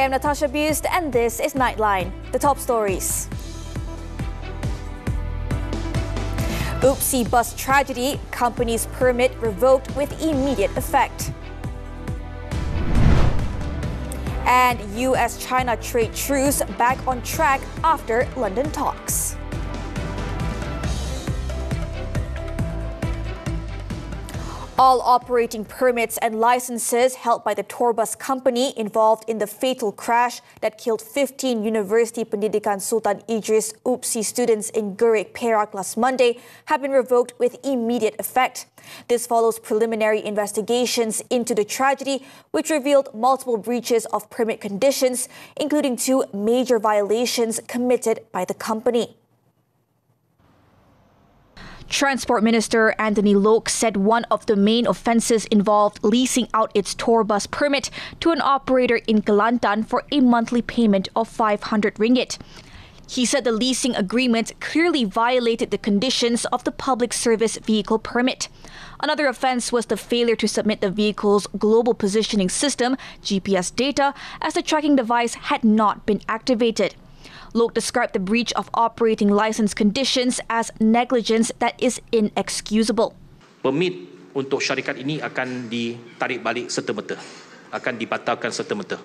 am Natasha Busst and this is Nightline, the top stories. UPSI bus tragedy, company's permit revoked with immediate effect. And US-China trade truce back on track after London talks. All operating permits and licenses held by the tour bus company involved in the fatal crash that killed 15 University Pendidikan Sultan Idris UPSI students in Gurek, Perak last Monday have been revoked with immediate effect. This follows preliminary investigations into the tragedy, which revealed multiple breaches of permit conditions, including 2 major violations committed by the company. Transport Minister Anthony Loke said one of the main offences involved leasing out its tour bus permit to an operator in Kelantan for a monthly payment of 500 ringgit. He said the leasing agreement clearly violated the conditions of the public service vehicle permit. Another offence was the failure to submit the vehicle's global positioning system, GPS data, as the tracking device had not been activated. Loke described the breach of operating license conditions as negligence that is inexcusable. Permit untuk syarikat ini akan ditarik balik serta-merta, akan dibatalkan serta-merta.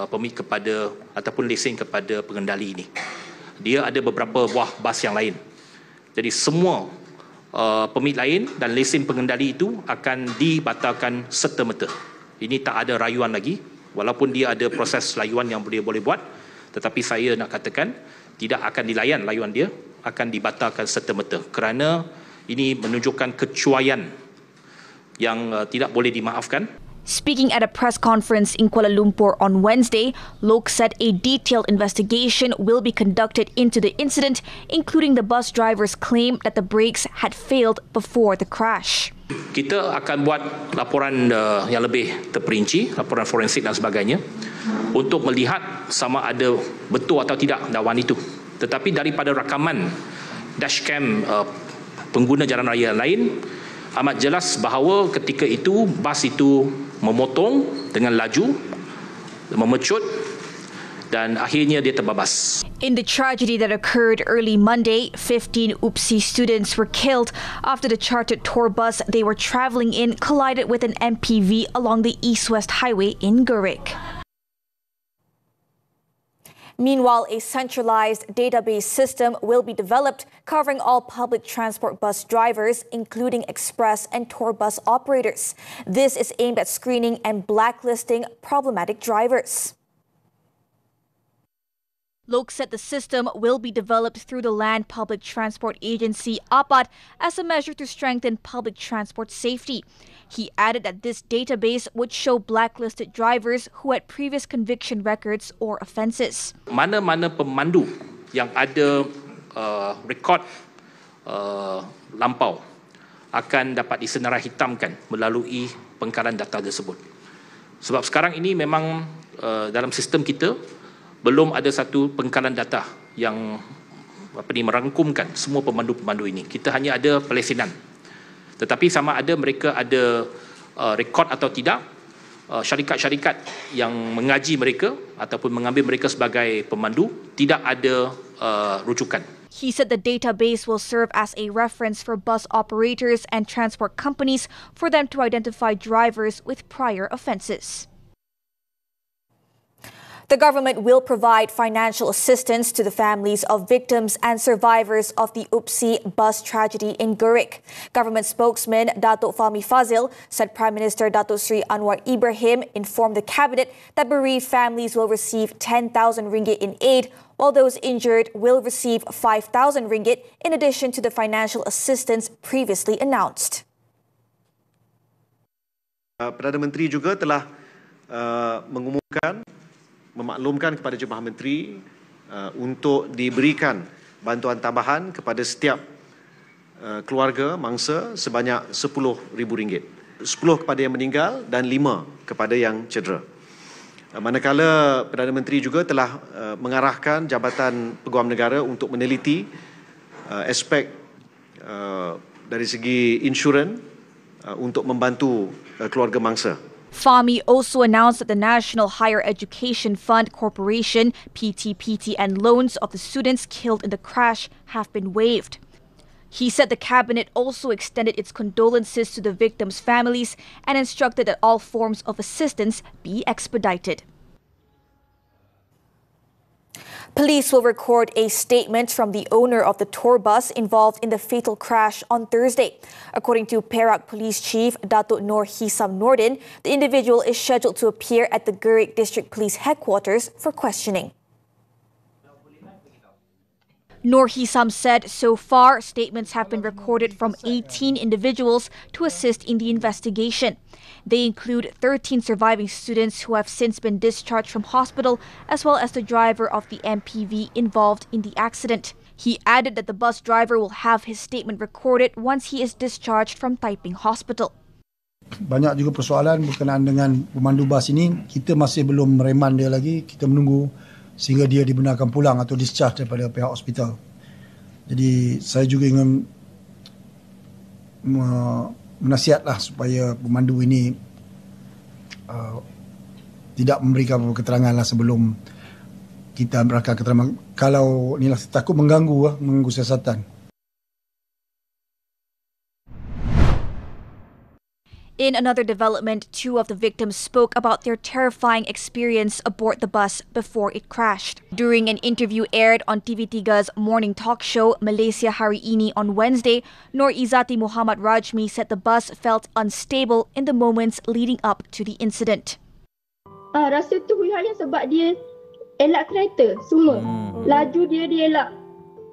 Permit kepada ataupun lesen kepada pengendali ini. Dia ada beberapa buah bas yang lain. Jadi semua permit lain dan lesen pengendali itu akan dibatalkan serta-merta. Ini tak ada rayuan lagi, walaupun dia ada proses layuan yang dia boleh buat. Tetapi saya nak katakan tidak akan dilayan layuan dia, akan dibatalkan serta-merta kerana ini menunjukkan kecuaian yang tidak boleh dimaafkan. Speaking at a press conference in Kuala Lumpur on Wednesday, Loke said a detailed investigation will be conducted into the incident, including the bus driver's claim that the brakes had failed before the crash. Kita akan buat laporan yang lebih terperinci, laporan forensik dan sebagainya untuk melihat sama ada betul atau tidak dakwaan itu. Tetapi daripada rakaman dashcam pengguna jalan raya lain, amat jelas bahawa ketika itu bas itu memotong dengan laju, memecut dan akhirnya dia terbabas. In the tragedy that occurred early Monday, 15 UPSI students were killed after the chartered tour bus they were travelling in collided with an MPV along the east-west highway in Gurek. Meanwhile, a centralized database system will be developed covering all public transport bus drivers, including express and tour bus operators. This is aimed at screening and blacklisting problematic drivers. Loke said the system will be developed through the Land Public Transport Agency (APAT) as a measure to strengthen public transport safety. He added that this database would show blacklisted drivers who had previous conviction records or offences. Mana-mana pemandu yang ada rekod lampau akan dapat disenarai hitamkan melalui pengkalan data tersebut. Sebab sekarang ini memang dalam sistem kita belum ada satu pengkalan data yang merangkumkan semua pemandu-pemandu ini. Kita hanya ada pelesenan. Tetapi sama ada mereka ada rekod atau tidak, syarikat-syarikat yang mengaji mereka ataupun mengambil mereka sebagai pemandu tidak ada rujukan. He said the database will serve as a reference for bus operators and transport companies for them to identify drivers with prior offences. The government will provide financial assistance to the families of victims and survivors of the UPSI bus tragedy in Gurek. Government spokesman Datuk Fahmi Fazil said Prime Minister Datuk Seri Anwar Ibrahim informed the cabinet that bereaved families will receive 10,000 ringgit in aid, while those injured will receive 5,000 ringgit in addition to the financial assistance previously announced. Perdana Menteri juga telah memaklumkan kepada Jemaah Menteri untuk diberikan bantuan tambahan kepada setiap keluarga mangsa sebanyak RM10,000. 10 kepada yang meninggal dan 5 kepada yang cedera. Manakala Perdana Menteri juga telah mengarahkan Jabatan Peguam Negara untuk meneliti aspek dari segi insurans untuk membantu keluarga mangsa. FAMI also announced that the National Higher Education Fund Corporation, PTPT, and loans of the students killed in the crash have been waived. He said the cabinet also extended its condolences to the victims' families and instructed that all forms of assistance be expedited. Police will record a statement from the owner of the tour bus involved in the fatal crash on Thursday. According to Perak Police Chief Datuk Nur Hisam Nordin, the individual is scheduled to appear at the Gerik District Police Headquarters for questioning. Nur Hisam said so far statements have been recorded from 18 individuals to assist in the investigation. They include 13 surviving students who have since been discharged from hospital, as well as the driver of the MPV involved in the accident. He added that the bus driver will have his statement recorded once he is discharged from Taiping Hospital. Banyak juga persoalan berkenaan dengan pemandu bas ini. Kita masih belum mereman dia lagi. Kita menunggu sehingga dia dibenarkan pulang atau discharge daripada pihak hospital. Jadi saya juga ingin menasihatlah supaya pemandu ini tidak memberikan keterangan lah sebelum kita berikan keterangan. Kalau inilah takut mengganggu siasatan. In another development, two of the victims spoke about their terrifying experience aboard the bus before it crashed. During an interview aired on TV3's morning talk show Malaysia Hari Ini on Wednesday, Nur Izzati Muhammad Rajmi said the bus felt unstable in the moments leading up to the incident. Rasa tu hanya sebab dia elak kereta semua. Laju dia elak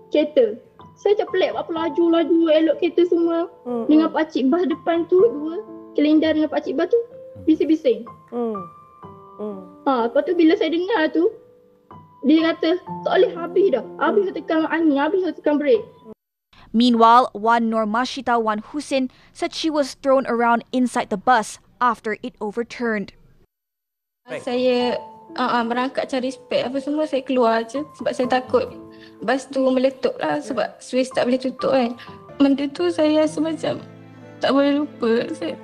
kereta. Saya macam pelik apa laju elok kereta semua. Dengan pakcik bas depan tu dua. Kelindar dengan pakcik bas tu bising-bising. Lepas tu bila saya dengar tu, dia kata tak boleh habis dah. Habis tekan angin, habis tekan brake. Meanwhile, Wan Nur Mashita Wan Husin said she was thrown around inside the bus after it overturned. Saya berangkat cari spek apa semua, saya keluar je sebab saya takut bas tu meletup lah sebab Swiss tak boleh tutup kan. Benda tu saya rasa macam tak boleh lupa. Saya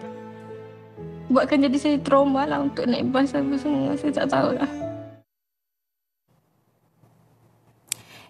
buatkan jadi saya trauma lah untuk naik bas apa semua. Saya tak tahu lah.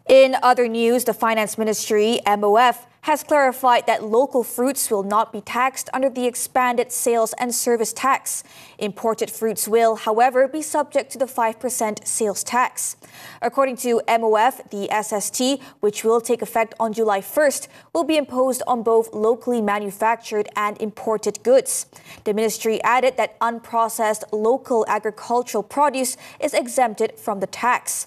In other news, the Finance Ministry, MOF, has clarified that local fruits will not be taxed under the expanded sales and service tax. Imported fruits will, however, be subject to the 5% sales tax. According to MOF, the SST, which will take effect on July 1st, will be imposed on both locally manufactured and imported goods. The ministry added that unprocessed local agricultural produce is exempted from the tax.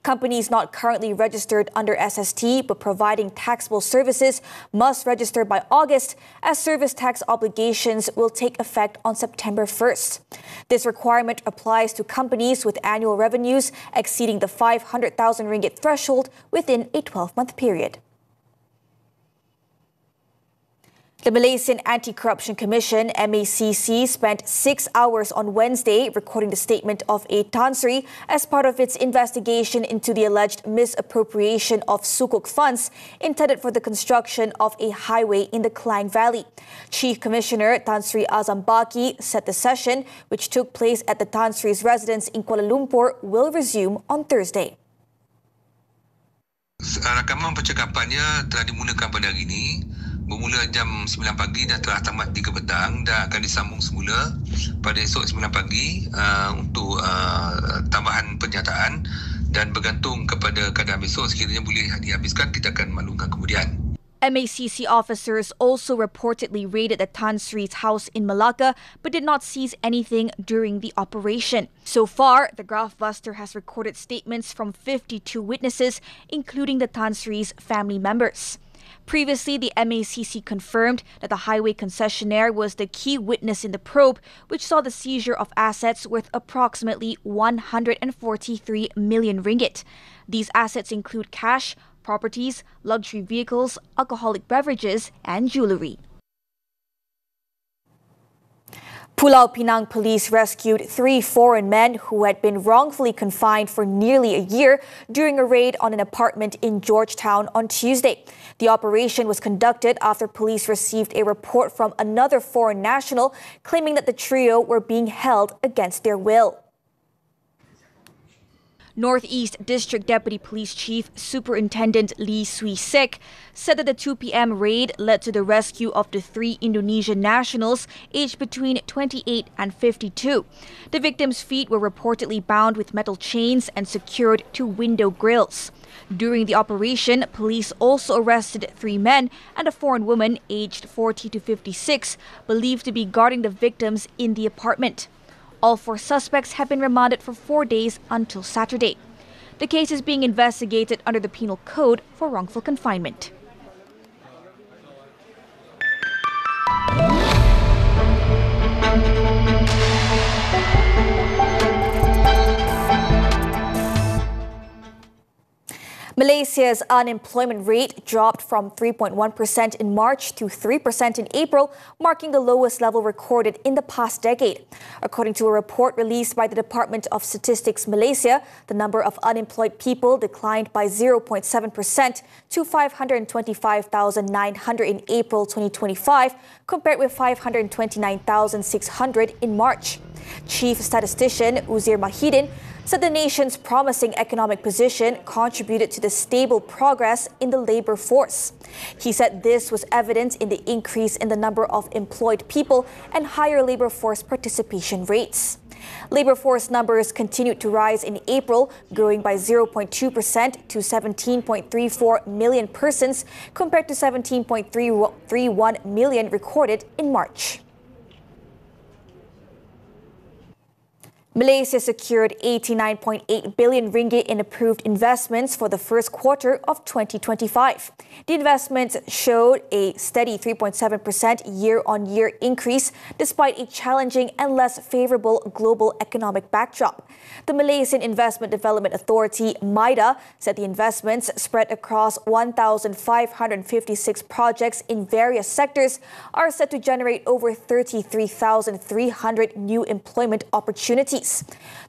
Companies not currently registered under SST but providing taxable services must register by August, as service tax obligations will take effect on September 1st. This requirement applies to companies with annual revenues exceeding the 500,000 ringgit threshold within a 12-month period. The Malaysian Anti-Corruption Commission, MACC, spent 6 hours on Wednesday recording the statement of a Tan Sri as part of its investigation into the alleged misappropriation of sukuk funds intended for the construction of a highway in the Klang Valley. Chief Commissioner Tan Sri Azam Baki said the session, which took place at the Tan Sri's residence in Kuala Lumpur, will resume on Thursday. Rakaman percakapannya telah dimulakan pada hari ini. Bermula jam 9 pagi dan telah tamat 3 petang dan akan disambung semula pada esok 9 pagi untuk tambahan pernyataan, dan bergantung kepada keadaan besok. Sekiranya boleh dihabiskan, kita akan maklumkan kemudian. MACC officers also reportedly raided the Tan Sri's house in Malacca but did not seize anything during the operation. So far, the graftbuster has recorded statements from 52 witnesses, including the Tan Sri's family members. Previously, the MACC confirmed that the highway concessionaire was the key witness in the probe, which saw the seizure of assets worth approximately 143 million ringgit. These assets include cash, properties, luxury vehicles, alcoholic beverages, and jewellery. Pulau Pinang police rescued 3 foreign men who had been wrongfully confined for nearly a year during a raid on an apartment in Georgetown on Tuesday. The operation was conducted after police received a report from another foreign national claiming that the trio were being held against their will. Northeast District Deputy Police Chief Superintendent Lee Swee Sik said that the 2 p.m. raid led to the rescue of the 3 Indonesian nationals aged between 28 and 52. The victims' feet were reportedly bound with metal chains and secured to window grills. During the operation, police also arrested 3 men and a foreign woman aged 40 to 56, believed to be guarding the victims in the apartment. All 4 suspects have been remanded for 4 days until Saturday. The case is being investigated under the Penal Code for wrongful confinement. Malaysia's unemployment rate dropped from 3.1% in March to 3% in April, marking the lowest level recorded in the past decade. According to a report released by the Department of Statistics Malaysia, the number of unemployed people declined by 0.7% to 525,900 in April 2025, compared with 529,600 in March. Chief Statistician Uzir Mahidin said the nation's promising economic position contributed to the stable progress in the labor force. He said this was evident in the increase in the number of employed people and higher labor force participation rates. Labor force numbers continued to rise in April, growing by 0.2% to 17.34 million persons compared to 17.31 million recorded in March. Malaysia secured 89.8 billion ringgit in approved investments for the first quarter of 2025. The investments showed a steady 3.7% year-on-year increase despite a challenging and less favorable global economic backdrop. The Malaysian Investment Development Authority, MIDA, said the investments spread across 1,556 projects in various sectors are set to generate over 33,300 new employment opportunities.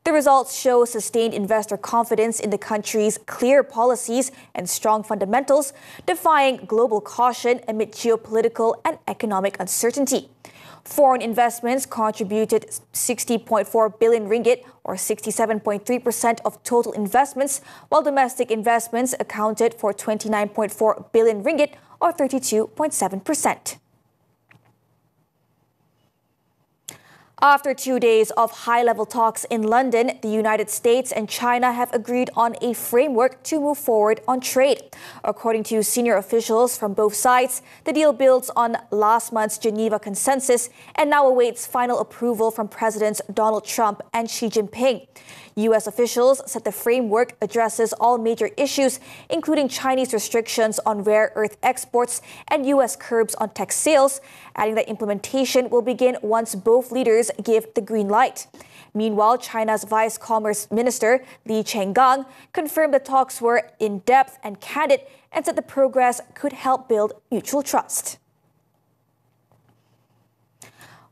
The results show sustained investor confidence in the country's clear policies and strong fundamentals, defying global caution amid geopolitical and economic uncertainty. Foreign investments contributed 60.4 billion ringgit, or 67.3% of total investments, while domestic investments accounted for 29.4 billion ringgit, or 32.7%. After 2 days of high-level talks in London, the United States and China have agreed on a framework to move forward on trade. According to senior officials from both sides, the deal builds on last month's Geneva consensus and now awaits final approval from Presidents Donald Trump and Xi Jinping. U.S. officials said the framework addresses all major issues, including Chinese restrictions on rare earth exports and U.S. curbs on tech sales, adding that implementation will begin once both leaders give the green light. Meanwhile, China's Vice Commerce Minister Li Chenggang confirmed the talks were in-depth and candid and said the progress could help build mutual trust.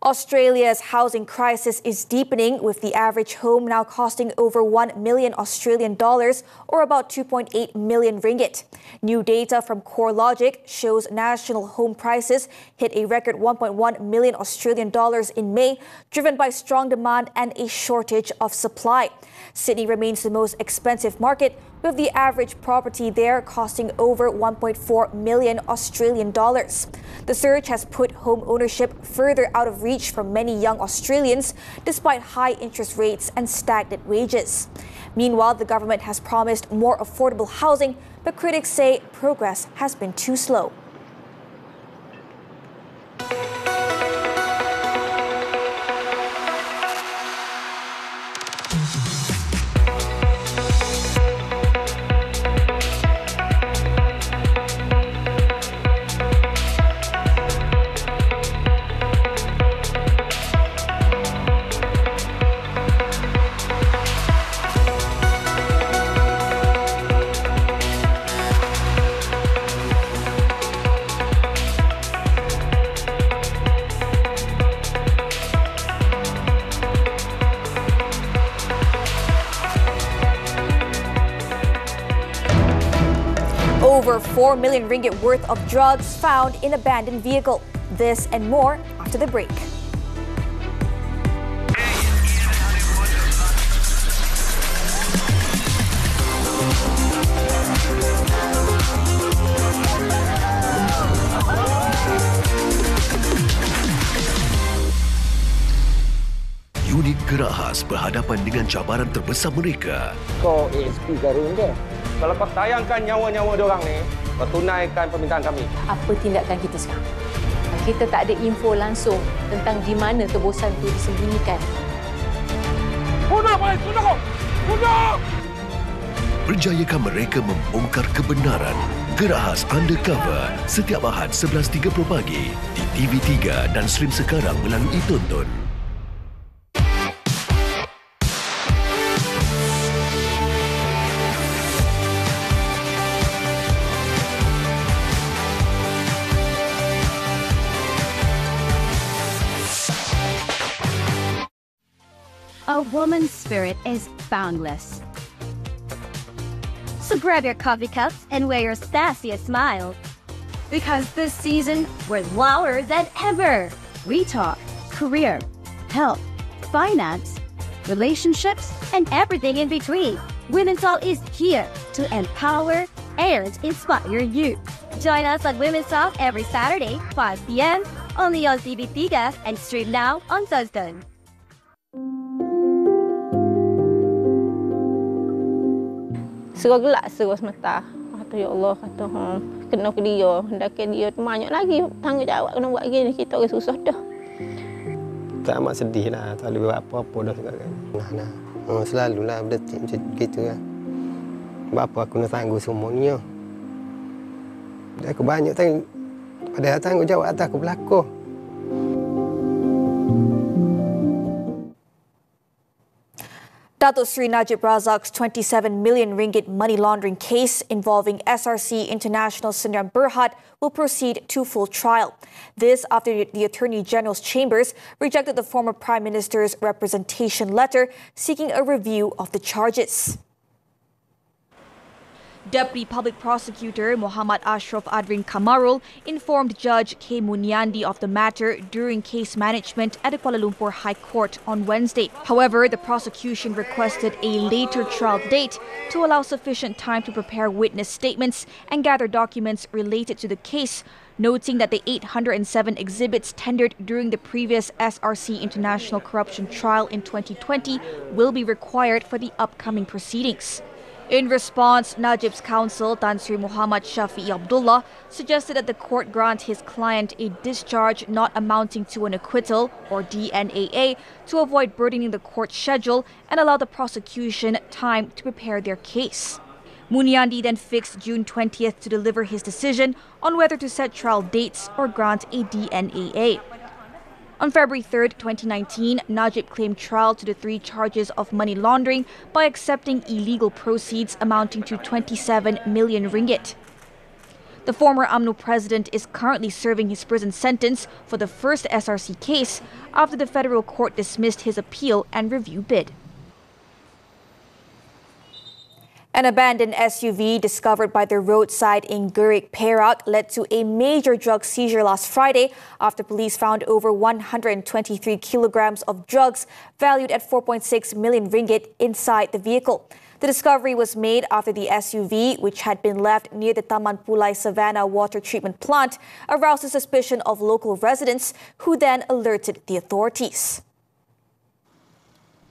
Australia's housing crisis is deepening, with the average home now costing over 1 million Australian dollars, or about 2.8 million ringgit. New data from CoreLogic shows national home prices hit a record 1.1 million Australian dollars in May, driven by strong demand and a shortage of supply. Sydney remains the most expensive market, with the average property there costing over 1.4 million Australian dollars. The surge has put home ownership further out of reach for many young Australians, despite high interest rates and stagnant wages. Meanwhile, the government has promised more affordable housing, but critics say progress has been too slow. Over 4 million ringgit worth of drugs found in abandoned vehicle. This and more after the break. Unit gerak khas berhadapan dengan cabaran terbesar mereka. Kau ASP Garun ke? Kalau kau sayangkan nyawa-nyawa diorang ni, kau tunaikan permintaan kami. Apa tindakan kita sekarang? Kita tak ada info langsung tentang di mana tebusan itu disembunyikan. Bunuh, boy! Bunuh! Bunuh! Berjayakah mereka membongkar kebenaran? Gerak khas Undercover setiap Ahad 11.30 pagi di TV3 dan stream sekarang melalui Tonton. A woman's spirit is boundless. So grab your coffee cups and wear your sassiest smile. Because this season, we're louder than ever. We talk career, health, finance, relationships, and everything in between. Women's Talk is here to empower and inspire you. Join us on Women's Talk every Saturday, 5 p.m. only on TV3 and stream now on Busst. Serah gelak serah semata. Kata ya Allah, kata kena ke dia. Hendakan dia banyak lagi tanggungjawab kena buat gini. Kita orang susah dah. Tak amat sedih lah. Tak boleh buat apa-apa dah sekarang. Selalulah Buletin macam gitu lah. Sebab apa aku nak tangguh semuanya. Aku banyak padahal tanggungjawab atas aku berlaku. Datuk Sri Najib Razak's 27 million ringgit money laundering case involving SRC International Sdn Bhd will proceed to full trial. This after the Attorney General's chambers rejected the former Prime Minister's representation letter seeking a review of the charges. Deputy Public Prosecutor Muhammad Ashraf Adrin Kamarul informed Judge K. Munyandi of the matter during case management at the Kuala Lumpur High Court on Wednesday. However, the prosecution requested a later trial date to allow sufficient time to prepare witness statements and gather documents related to the case, noting that the 807 exhibits tendered during the previous SRC International Corruption trial in 2020 will be required for the upcoming proceedings. In response, Najib's counsel, Tan Sri Muhammad Shafi'i Abdullah, suggested that the court grant his client a discharge not amounting to an acquittal, or DNAA, to avoid burdening the court schedule and allow the prosecution time to prepare their case. Munyandi then fixed June 20th to deliver his decision on whether to set trial dates or grant a DNAA. On February 3rd, 2019, Najib claimed trial to the 3 charges of money laundering by accepting illegal proceeds amounting to 27 million ringgit. The former UMNO president is currently serving his prison sentence for the first SRC case after the federal court dismissed his appeal and review bid. An abandoned SUV discovered by the roadside in Gerik, Perak led to a major drug seizure last Friday after police found over 123 kilograms of drugs valued at 4.6 million ringgit inside the vehicle. The discovery was made after the SUV, which had been left near the Taman Pulai Savannah water treatment plant, aroused the suspicion of local residents who then alerted the authorities.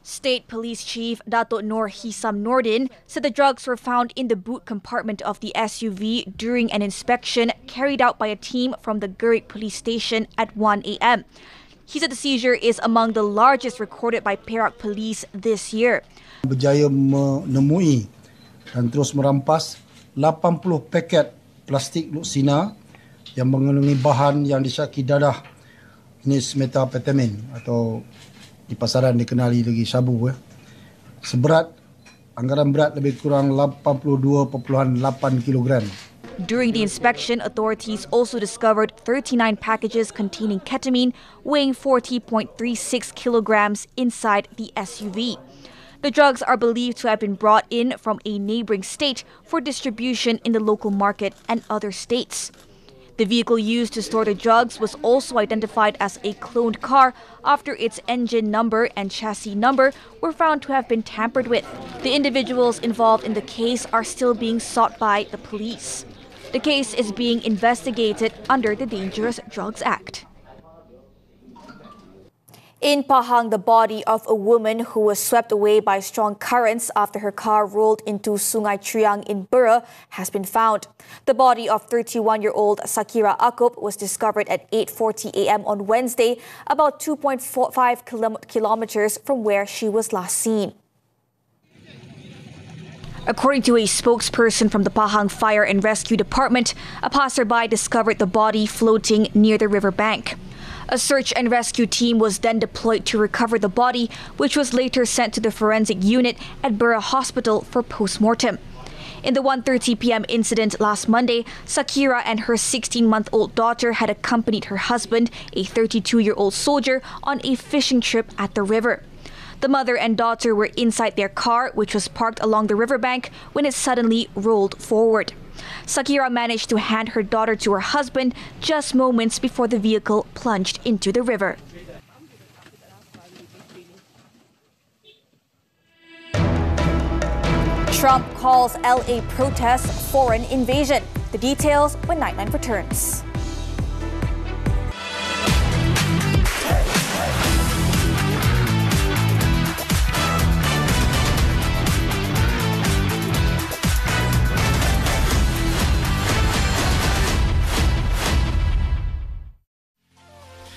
State Police Chief Datuk Nur Hisam Nordin said the drugs were found in the boot compartment of the SUV during an inspection carried out by a team from the Gerik police station at 1 a.m. He said the seizure is among the largest recorded by Perak Police this year. Berjaya menemui dan terus merampas 80 paket plastik luksina yang mengandungi bahan yang disyaki dadah jenis methamphetamine atau di pasaran dikenali lagi sabu. Anggaran berat lebih kurang 82.8 kilogram. During the inspection, authorities also discovered 39 packages containing ketamine weighing 40.36 kilograms inside the SUV. The drugs are believed to have been brought in from a neighboring state for distribution in the local market and other states. The vehicle used to store the drugs was also identified as a cloned car after its engine number and chassis number were found to have been tampered with. The individuals involved in the case are still being sought by the police. The case is being investigated under the Dangerous Drugs Act. In Pahang, the body of a woman who was swept away by strong currents after her car rolled into Sungai Triang in Bura has been found. The body of 31-year-old Sakira Akub was discovered at 8:40 a.m. on Wednesday, about 2.45 kilometers from where she was last seen. According to a spokesperson from the Pahang Fire and Rescue Department, a passerby discovered the body floating near the riverbank. A search and rescue team was then deployed to recover the body, which was later sent to the forensic unit at Bura Hospital for post-mortem. In the 1:30 p.m. incident last Monday, Sakira and her 16-month-old daughter had accompanied her husband, a 32-year-old soldier, on a fishing trip at the river. The mother and daughter were inside their car, which was parked along the riverbank, when it suddenly rolled forward. Sakira managed to hand her daughter to her husband just moments before the vehicle plunged into the river. Trump calls LA protests foreign invasion. The details when Nightline returns.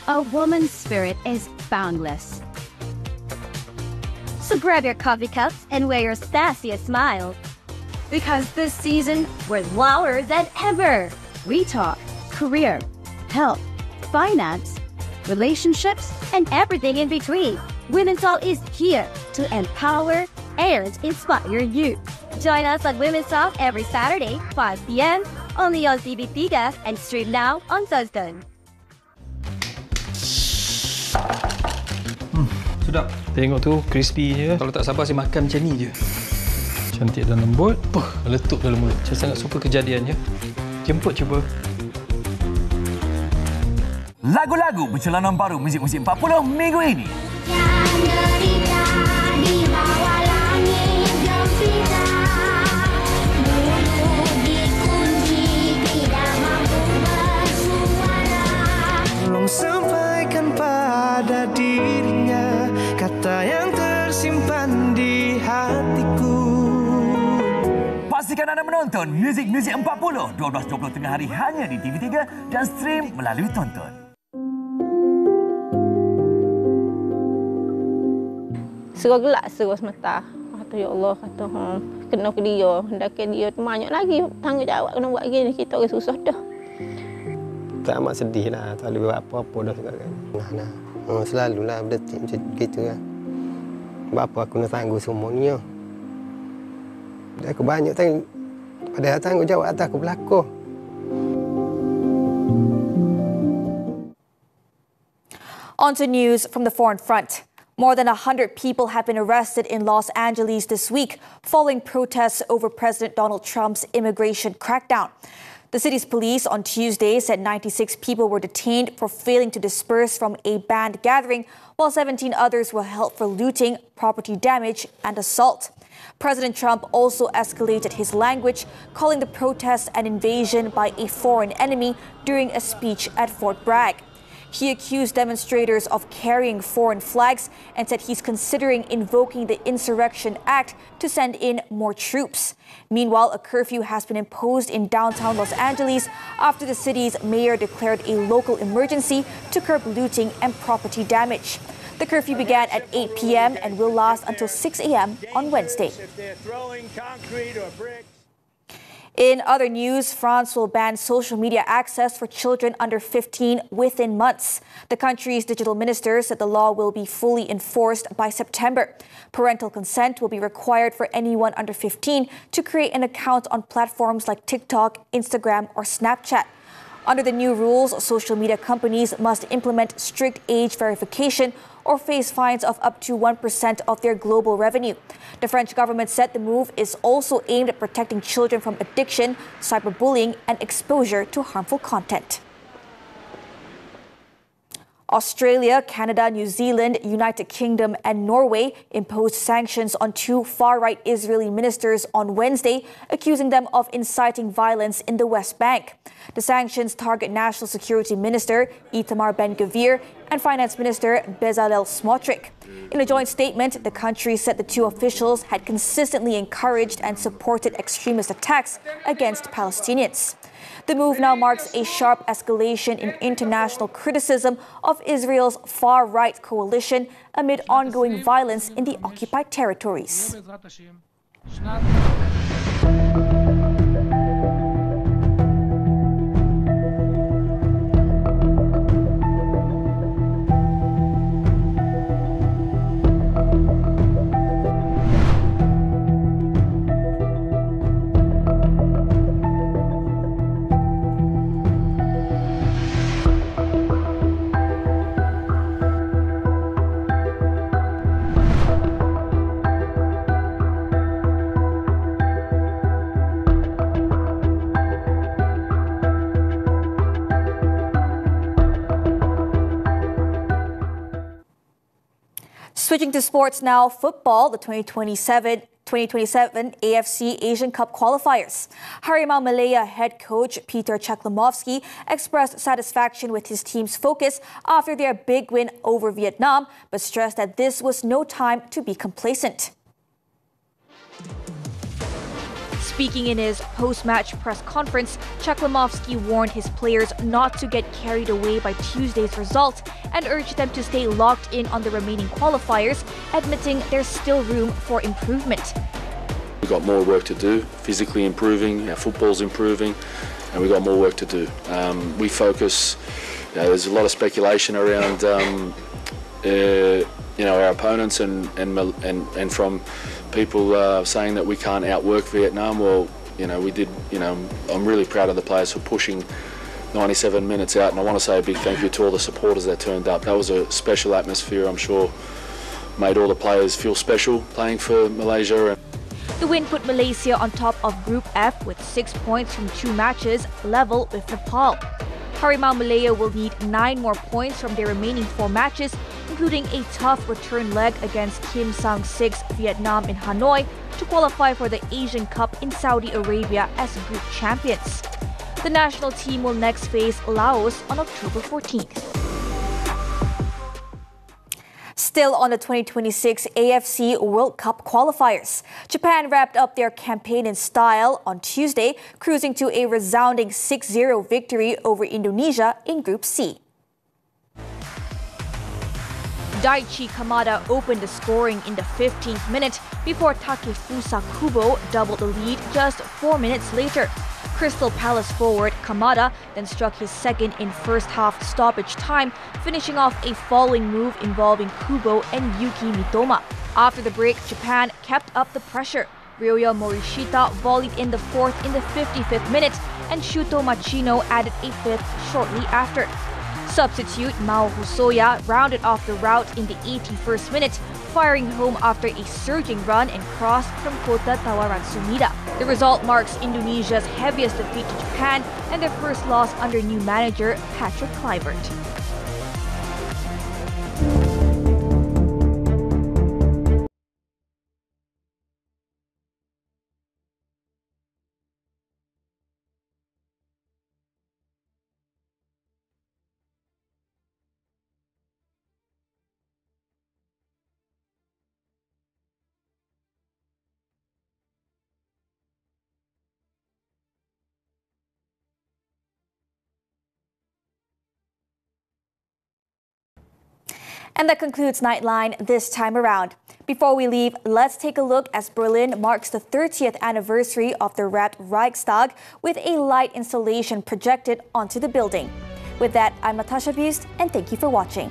A woman's spirit is boundless. So grab your coffee cups and wear your sassiest smile. Because this season, we're louder than ever. We talk career, health, finance, relationships, and everything in between. Women's Talk is here to empower and inspire you. Join us on Women's Talk every Saturday, 5 p.m. only on TV3 and stream now on Thursday. Sedap. Tengok tu, crispy je. Kalau tak sabar saya makan macam ni je. Cantik dan lembut. Meletup dalam mulut. Saya sangat suka kejadiannya. Jemput cuba. Lagu-lagu bercalonan baru muzik-muzik 40 minggu ini. Tolong sampaikan pada dirinya kata yang tersimpan di hatiku. Pastikan anda menonton Muzik-Muzik 40 12.20 tengah hari hanya di TV3 dan stream melalui Tonton. Serah gelak serah semata. Kata ya Allah, kata kena ke dia, hendakan dia banyak lagi tanggungjawab kena buat gini, kita orang susah dah. Tak amat sedih lah, tak boleh buat apa-apa dah sekarang. Selalulah Buletin macam gitu lah. Bapa aku nak tangguh semuanya. Aku banyak padahal tanggungjawab atas aku berlaku. On to news from the foreign front. More than 100 people have been arrested in Los Angeles this week following protests over President Donald Trump's immigration crackdown. The city's police on Tuesday said 96 people were detained for failing to disperse from a banned gathering, while 17 others were held for looting, property damage, and assault. President Trump also escalated his language, calling the protests an invasion by a foreign enemy during a speech at Fort Bragg. He accused demonstrators of carrying foreign flags and said he's considering invoking the Insurrection Act to send in more troops. Meanwhile, a curfew has been imposed in downtown Los Angeles after the city's mayor declared a local emergency to curb looting and property damage. The curfew began at 8 p.m. and will last until 6 a.m. on Wednesday. In other news, France will ban social media access for children under 15 within months. The country's digital minister said the law will be fully enforced by September. Parental consent will be required for anyone under 15 to create an account on platforms like TikTok, Instagram, or Snapchat. Under the new rules, social media companies must implement strict age verification, or face fines of up to 1% of their global revenue. The French government said the move is also aimed at protecting children from addiction, cyberbullying, and exposure to harmful content. Australia, Canada, New Zealand, United Kingdom and Norway imposed sanctions on two far-right Israeli ministers on Wednesday, accusing them of inciting violence in the West Bank. The sanctions target National Security Minister Itamar Ben-Gvir and Finance Minister Bezalel Smotrich. In a joint statement, the country said the two officials had consistently encouraged and supported extremist attacks against Palestinians. The move now marks a sharp escalation in international criticism of Israel's far-right coalition amid ongoing violence in the occupied territories. Switching to sports now, football, the 2027 AFC Asian Cup qualifiers. Harimau Malaya head coach Peter Chaklamovski expressed satisfaction with his team's focus after their big win over Vietnam, but stressed that this was no time to be complacent. Speaking in his post-match press conference, Chaklamovski warned his players not to get carried away by Tuesday's result and urged them to stay locked in on the remaining qualifiers, admitting there's still room for improvement. We've got more work to do, physically improving, our football's improving, and we've got more work to do. We focus, there's a lot of speculation around our opponents and from people saying that we can't outwork Vietnam. Well, we did. I'm really proud of the players for pushing 97 minutes out, and I want to say a big thank you to all the supporters that turned up. That was a special atmosphere, I'm sure, made all the players feel special playing for Malaysia. The win put Malaysia on top of Group F with 6 points from 2 matches, level with Nepal. Harimau Malaya will need 9 more points from their remaining 4 matches, including a tough return leg against Kim Sang-sik's Vietnam in Hanoi to qualify for the Asian Cup in Saudi Arabia as group champions. The national team will next face Laos on October 14th. Still on the 2026 AFC World Cup qualifiers, Japan wrapped up their campaign in style on Tuesday, cruising to a resounding 6-0 victory over Indonesia in Group C. Daichi Kamada opened the scoring in the 15th minute before Takefusa Kubo doubled the lead just 4 minutes later. Crystal Palace forward Kamada then struck his second in first half stoppage time, finishing off a falling move involving Kubo and Yuki Mitoma. After the break, Japan kept up the pressure. Ryoya Morishita volleyed in the 4th in the 55th minute, and Shuto Machino added a 5th shortly after. Substitute Mao Hosoya rounded off the rout in the 81st minute, firing home after a surging run and cross from Kota Tawaran Sumida. The result marks Indonesia's heaviest defeat to Japan and their first loss under new manager Patrick Kluivert. And that concludes Nightline this time around. Before we leave, let's take a look as Berlin marks the 30th anniversary of the wrapped Reichstag with a light installation projected onto the building. With that, I'm Natasha Busst, and thank you for watching.